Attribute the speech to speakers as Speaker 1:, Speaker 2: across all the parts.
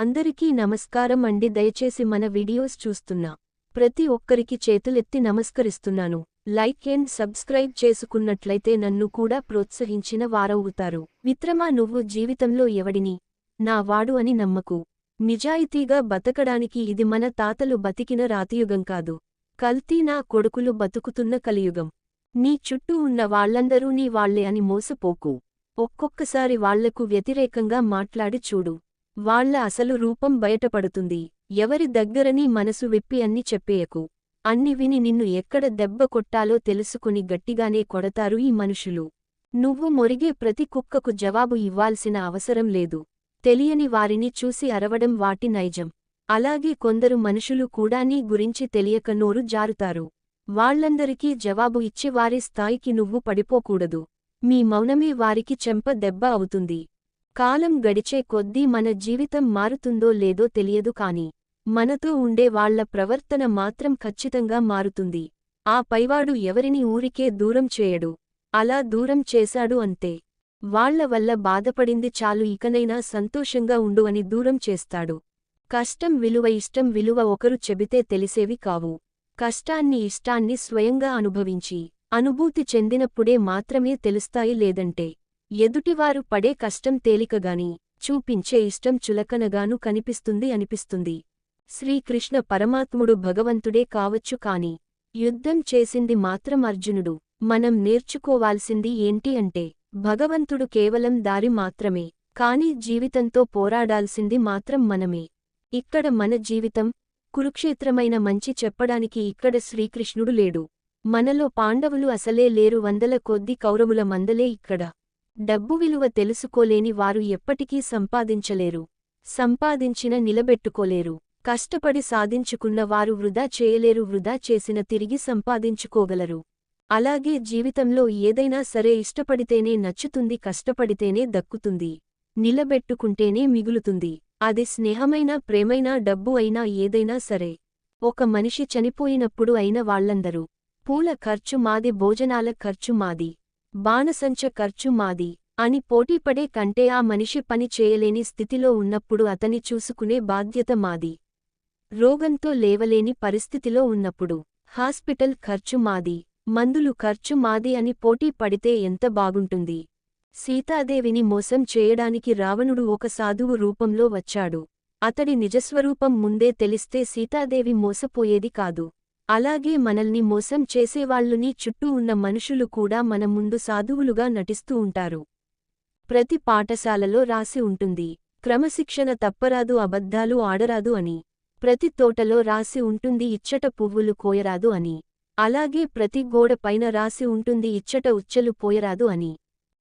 Speaker 1: అందరికీ నమస్కారం అండి. దయచేసి మన వీడియోస్ చూస్తున్న ప్రతి ఒక్కరికి చేతులెత్తి నమస్కరిస్తున్నాను. లైక్ అండ్ సబ్స్క్రైబ్ చేసుకున్నట్లయితే నన్ను కూడా ప్రోత్సహించిన వారవుతారు. మిత్రమా, నువ్వు జీవితంలో ఎవడిని నా వాడు అని నమ్మకు. నిజాయితీగా బతకడానికి ఇది మన తాతలు బతికిన రాతియుగం కాదు, కల్తీ నా కొడుకులు బతుకుతున్న కలియుగం. నీ చుట్టూ ఉన్న వాళ్లందరూ నీ వాళ్లే అని మోసపోకు. ఒక్కొక్కసారి వాళ్లకు వ్యతిరేకంగా మాట్లాడి చూడు, వాళ్ల అసలు రూపం బయటపడుతుంది. ఎవరి దగ్గరనీ మనసు విప్పి అన్ని చెప్పేయకు. అన్ని విని నిన్ను ఎక్కడ దెబ్బ కొట్టాలో తెలుసుకుని గట్టిగానే కొడతారు ఈ మనుషులు. నువ్వు మొరిగే ప్రతి కుక్కకు జవాబు ఇవ్వాల్సిన అవసరం లేదు. తెలియని వారిని చూసి అరవడం వాటి నైజం. అలాగే కొందరు మనుషులు కూడా నీ గురించి తెలియక నోరు జారుతారు. వాళ్లందరికీ జవాబు ఇచ్చి వారి స్థాయికి నువ్వు పడిపోకూడదు. మీ మౌనమే వారికి చెంప దెబ్బ అవుతుంది. కాలం గడిచే కొద్దీ మన జీవితం మారుతుందో లేదో తెలియదు కాని మనతో ఉండే వాళ్ల ప్రవర్తన మాత్రం ఖచ్చితంగా మారుతుంది. ఆ పైవాడు ఎవరిని ఊరికే దూరం చేయడు. అలా దూరం చేశాడు అంతే. వాళ్ల వల్ల బాధపడింది చాలు, ఇకనైనా సంతోషంగా ఉండు అని దూరం చేస్తాడు. కష్టం విలువ, ఇష్టం విలువ ఒకరు చెబితే తెలిసేవి కావు. కష్టాన్ని ఇష్టాన్ని స్వయంగా అనుభవించి అనుభూతి చెందినప్పుడే మాత్రమే తెలుస్తాయి. లేదంటే ఎదుటివారు పడే కష్టం తేలికగాని చూపించే ఇష్టం చులకనగాను కనిపిస్తుంది అనిపిస్తుంది. శ్రీకృష్ణ పరమాత్ముడు భగవంతుడే కావచ్చు కాని యుద్ధం చేసింది మాత్రం అర్జునుడు. మనం నేర్చుకోవాల్సింది ఏంటి అంటే, భగవంతుడు కేవలం దారి మాత్రమే, కాని జీవితంతో పోరాడాల్సింది మాత్రం మనమే. ఇక్కడ మన జీవితం కురుక్షేత్రమైన మంచి చెప్పడానికి ఇక్కడ శ్రీకృష్ణుడు లేడు. మనలో పాండవులు అసలే లేరు, వందల కొద్ది కౌరవుల మందలే ఇక్కడ. డబ్బు విలువ తెలుసుకోలేని వారు ఎప్పటికీ సంపాదించలేరు. సంపాదించిన నిలబెట్టుకోలేరు. కష్టపడి సాధించుకున్న వారు వృధా చేయలేరు. వృధా చేసిన తిరిగి సంపాదించుకోగలరు. అలాగే జీవితంలో ఏదైనా సరే ఇష్టపడితేనే నచ్చుతుంది, కష్టపడితేనే దక్కుతుంది, నిలబెట్టుకుంటేనే మిగులుతుంది. అది స్నేహమైనా ప్రేమైనా డబ్బు అయినా ఏదైనా సరే. ఒక మనిషి చనిపోయినప్పుడు అయిన వాళ్లందరూ పూల ఖర్చు మాది, భోజనాల ఖర్చు మాది, బాణసంచ ఖర్చు మాది అని పోటీపడే కంటే ఆ మనిషి పని చేయలేని స్థితిలో ఉన్నప్పుడు అతని చూసుకునే బాధ్యత మాది. రోగంతో లేవలేని పరిస్థితిలో ఉన్నప్పుడు హాస్పిటల్ ఖర్చు మాది, మందులు ఖర్చు మాది అని పోటీ పడితే ఎంత బాగుంటుంది. సీతాదేవిని మోసం చేయడానికి రావణుడు ఒక సాధువు రూపంలో వచ్చాడు. అతడి నిజస్వరూపం ముందే తెలిస్తే సీతాదేవి మోసపోయేది కాదు. అలాగే మనల్ని మోసం చేసేవాళ్లు నీ చుట్టూ ఉన్న మనుషులు కూడా మన ముందు సాధువులుగా నటిస్తూ ఉంటారు. ప్రతి పాఠశాలలో రాసి ఉంటుంది, క్రమశిక్షణ తప్పరాదు, అబద్ధాలు ఆడరాదు అని. ప్రతి తోటలో రాసి ఉంటుంది, ఇచ్చట పువ్వులు కోయరాదు అని. అలాగే ప్రతి గోడ పైన రాసి ఉంటుంది, ఇచ్చట ఉచ్చలు పోయరాదు అని.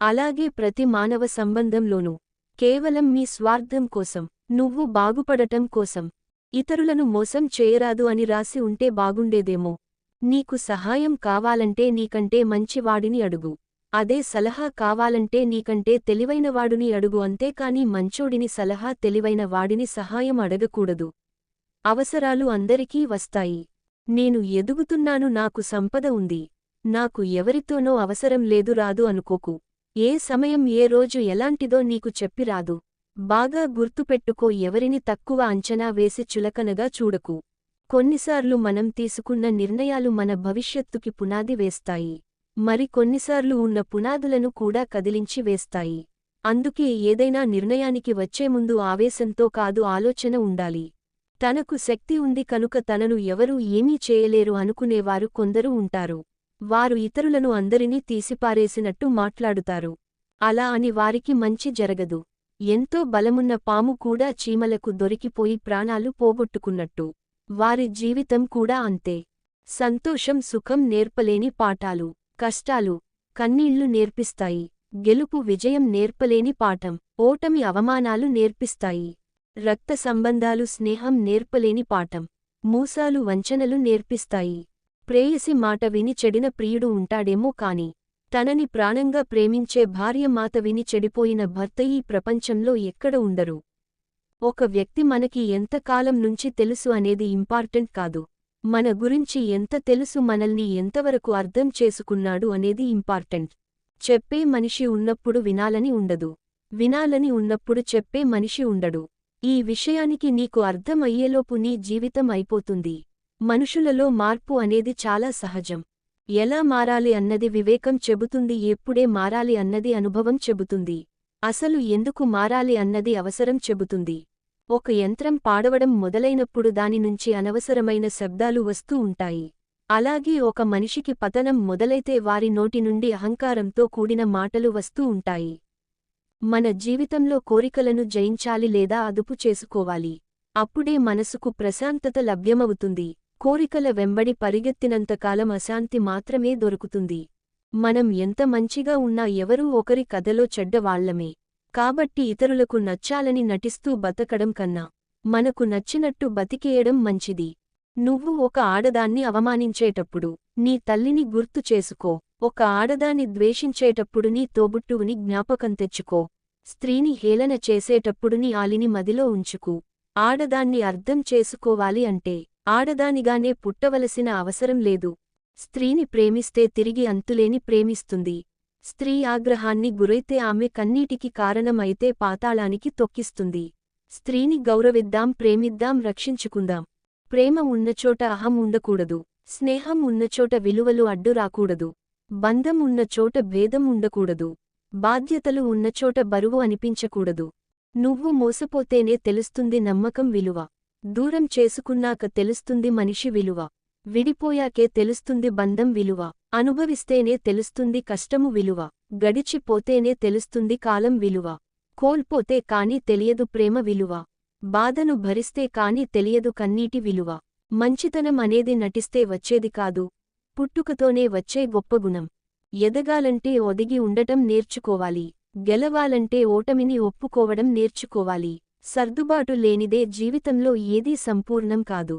Speaker 1: అలాగే ప్రతి మానవ సంబంధంలోనూ కేవలం మీ స్వార్థం కోసం, నువ్వు బాగుపడటం కోసం ఇతరులను మోసం చేయరాదు అని రాసి ఉంటే బాగుండేదేమో. నీకు సహాయం కావాలంటే నీకంటే మంచివాడిని అడుగు. అదే సలహా కావాలంటే నీకంటే తెలివైనవాడిని అడుగు. అంతేకాని మంచోడిని సలహా, తెలివైన వాడిని సహాయం అడగకూడదు. అవసరాలు అందరికీ వస్తాయి. నేను ఎదుగుతున్నాను, నాకు సంపద ఉంది, నాకు ఎవరితోనో అవసరం లేదు రాదు అనుకోకు. ఏ సమయం ఏ రోజు ఎలాంటిదో నీకు చెప్పిరాదు. బాగా గుర్తుపెట్టుకో, ఎవరిని తక్కువ అంచనా వేసి చులకనగా చూడకు. కొన్నిసార్లు మనం తీసుకున్న నిర్ణయాలు మన భవిష్యత్తుకి పునాది వేస్తాయి. మరి కొన్నిసార్లు ఉన్న పునాదులను కూడా కదిలించి వేస్తాయి. అందుకే ఏదైనా నిర్ణయానికి వచ్చే ముందు ఆవేశంతో కాదు, ఆలోచన ఉండాలి. తనకు శక్తి ఉంది కనుక తనను ఎవరూ ఏమీ చేయలేరు అనుకునేవారు కొందరు ఉంటారు. వారు ఇతరులను అందరినీ తీసిపారేసినట్టు మాట్లాడుతారు. అలా అని వారికి మంచి జరగదు. ఎంతో బలమున్న పాము కూడా చీమలకు దొరికిపోయి ప్రాణాలు పోగొట్టుకున్నట్టు వారి జీవితం కూడా అంతే. సంతోషం సుఖం నేర్పలేని పాఠాలు, కష్టాలు కన్నీళ్లు నేర్పిస్తాయి. గెలుపు విజయం నేర్పలేని పాఠం, ఓటమి అవమానాలు నేర్పిస్తాయి. రక్త సంబంధాలు స్నేహం నేర్పలేని పాఠం, మోసాలు వంచనలు నేర్పిస్తాయి. ప్రేయసి మాట విని చెడిన ప్రియుడు ఉంటాడేమో కాని తనని ప్రాణంగా ప్రేమించే భార్య మాట విని చెడిపోయిన భర్త ఈ ప్రపంచంలో ఎక్కడ ఉండరు. ఒక వ్యక్తి మనకి ఎంతకాలం నుంచి తెలుసు అనేది ఇంపార్టెంట్ కాదు, మన గురించి ఎంత తెలుసు, మనల్ని ఎంతవరకు అర్థం చేసుకున్నాడు అనేది ఇంపార్టెంట్. చెప్పే మనిషి ఉన్నప్పుడు వినాలని ఉండదు, వినాలని ఉన్నప్పుడు చెప్పే మనిషి ఉండడు. ఈ విషయానికి నీకు అర్థం అయ్యేలోపు నీ జీవితం అయిపోతుంది. మనుషులలో మార్పు అనేది చాలా సహజం. ఎలా మారాలి అన్నది వివేకం చెబుతుంది, ఎప్పుడే మారాలి అన్నది అనుభవం చెబుతుంది. అసలు ఎందుకు మారాలి అన్నది అవసరం చెబుతుంది. ఒక యంత్రం పాడవడం మొదలైనప్పుడు దాని నుంచి అనవసరమైన శబ్దాలు వస్తూ ఉంటాయి. అలాగే ఒక మనిషికి పతనం మొదలైతే వారి నోటి నుండి అహంకారంతో కూడిన మాటలు వస్తూ ఉంటాయి. మన జీవితంలో కోరికలను జయించాలి లేదా అదుపు చేసుకోవాలి. అప్పుడే మనసుకు ప్రశాంతత లభ్యమవుతుంది. కోరికల వెంబడి పరిగెత్తినంతకాలం అశాంతి మాత్రమే దొరుకుతుంది. మనం ఎంత మంచిగా ఉన్నా ఎవరూ ఒకరి కథలో చెడ్డవాళ్లమే. కాబట్టి ఇతరులకు నచ్చాలని నటిస్తూ బతకడం కన్నా మనకు నచ్చినట్టు బతికేయడం మంచిది. నువ్వు ఒక ఆడదాన్ని అవమానించేటప్పుడు నీ తల్లిని గుర్తు చేసుకో. ఒక ఆడదాన్ని ద్వేషించేటప్పుడు నీ తోబుట్టువుని జ్ఞాపకం తెచ్చుకో. స్త్రీని హేళన చేసేటప్పుడు నీ ఆలిని మదిలో ఉంచుకు. ఆడదాన్ని అర్థం చేసుకోవాలి అంటే ఆడదానిగానే పుట్టవలసిన అవసరం లేదు. స్త్రీని ప్రేమిస్తే తిరిగి అంతులేని ప్రేమిస్తుంది. స్త్రీ ఆగ్రహాన్ని గురైతే ఆమె కన్నీటికి కారణమైతే పాతాళానికి తొక్కిస్తుంది. స్త్రీని గౌరవిద్దాం, ప్రేమిద్దాం, రక్షించుకుందాం. ప్రేమ ఉన్నచోట అహం ఉండకూడదు. స్నేహం ఉన్నచోట విలువలు అడ్డు రాకూడదు. బంధం ఉన్నచోట భేదం ఉండకూడదు. బాధ్యతలు ఉన్నచోట బరువు అనిపించకూడదు. నువ్వు మోసపోతేనే తెలుస్తుంది నమ్మకం విలువ. దూరం చేసుకున్నాక తెలుస్తుంది మనిషి విలువ. విడిపోయాకే తెలుస్తుంది బంధం విలువ. అనుభవిస్తేనే తెలుస్తుంది కష్టము విలువ. గడిచిపోతేనే తెలుస్తుంది కాలం విలువ. కోల్పోతే కాని తెలియదు ప్రేమ విలువ. బాధను భరిస్తే కాని తెలియదు కన్నీటి విలువ. మంచితనం అనేది నటిస్తే వచ్చేది కాదు, పుట్టుకతోనే వచ్చే గొప్ప గుణం. ఎదగాలంటే ఒదిగి ఉండటం నేర్చుకోవాలి. గెలవాలంటే ఓటమిని ఒప్పుకోవడం నేర్చుకోవాలి. సర్దుబాటు లేనిదే జీవితంలో ఏదీ సంపూర్ణం కాదు.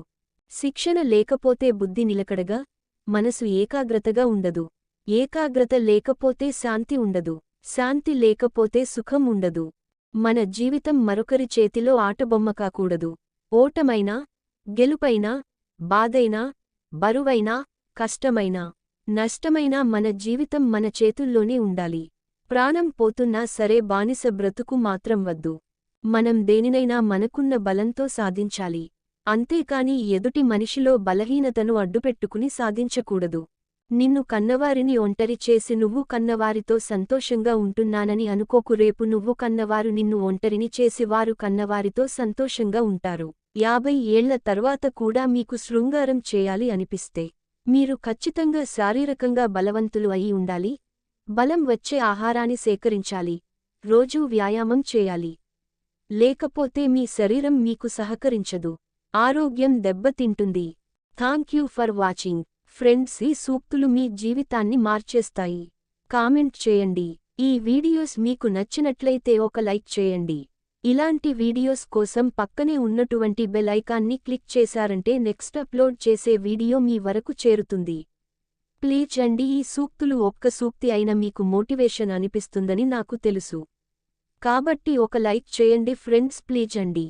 Speaker 1: శిక్షణ లేకపోతే బుద్ధి నిలకడగా, మనసు ఏకాగ్రతగా ఉండదు. ఏకాగ్రత లేకపోతే శాంతి ఉండదు. శాంతి లేకపోతే సుఖం ఉండదు. మన జీవితం మరొకరి చేతిలో ఆటబొమ్మ కాకూడదు. ఓటమైనా, గెలుపైనా, బాధైనా, బరువైనా, కష్టమైనా, నష్టమైనా మన జీవితం మన చేతుల్లోనే ఉండాలి. ప్రాణం పోతున్నా సరే బానిస బ్రతుకు మాత్రం వద్దు. మనం దేనినైనా మనకున్న బలంతో సాధించాలి. అంతేకాని ఎదుటి మనిషిలో బలహీనతను అడ్డుపెట్టుకుని సాధించకూడదు. నిన్ను కన్నవారిని ఒంటరి చేసి నువ్వు కన్నవారితో సంతోషంగా ఉంటున్నానని అనుకోకు. రేపు నువ్వు కన్నవారు నిన్ను ఒంటరిని చేసి వారు కన్నవారితో సంతోషంగా ఉంటారు. 50 ఏళ్ల తర్వాత కూడా మీకు శృంగారం చేయాలి అనిపిస్తే మీరు ఖచ్చితంగా శారీరకంగా బలవంతులు అయి ఉండాలి. బలం వచ్చే ఆహారాన్ని సేకరించాలి. రోజూ వ్యాయామం చేయాలి. లేకపోతే మీ శరీరం మీకు సహకరించదు. ఆరోగ్యం దెబ్బతింటుంది. Thank you for watching. ఫ్రెండ్స్, ఈ సూక్తులు మీ జీవితాన్ని మార్చేస్తాయి. కామెంట్ చేయండి. ఈ వీడియోస్ మీకు నచ్చినట్లయితే ఒక లైక్ చేయండి. ఇలాంటి వీడియోస్ కోసం పక్కనే ఉన్నటువంటి బెల్ ఐకాన్ని క్లిక్ చేశారంటే నెక్స్ట్ అప్లోడ్ చేసే వీడియో మీ వరకు చేరుతుంది. ప్లీజ్ అండి, ఈ సూక్తులు ఒక్క సూక్తి అయినా మీకు మోటివేషన్ అనిపిస్తుందని నాకు తెలుసు. కాబట్టి ఒక లైక్ చేయండి ఫ్రెండ్స్, ప్లీజ్ అండి.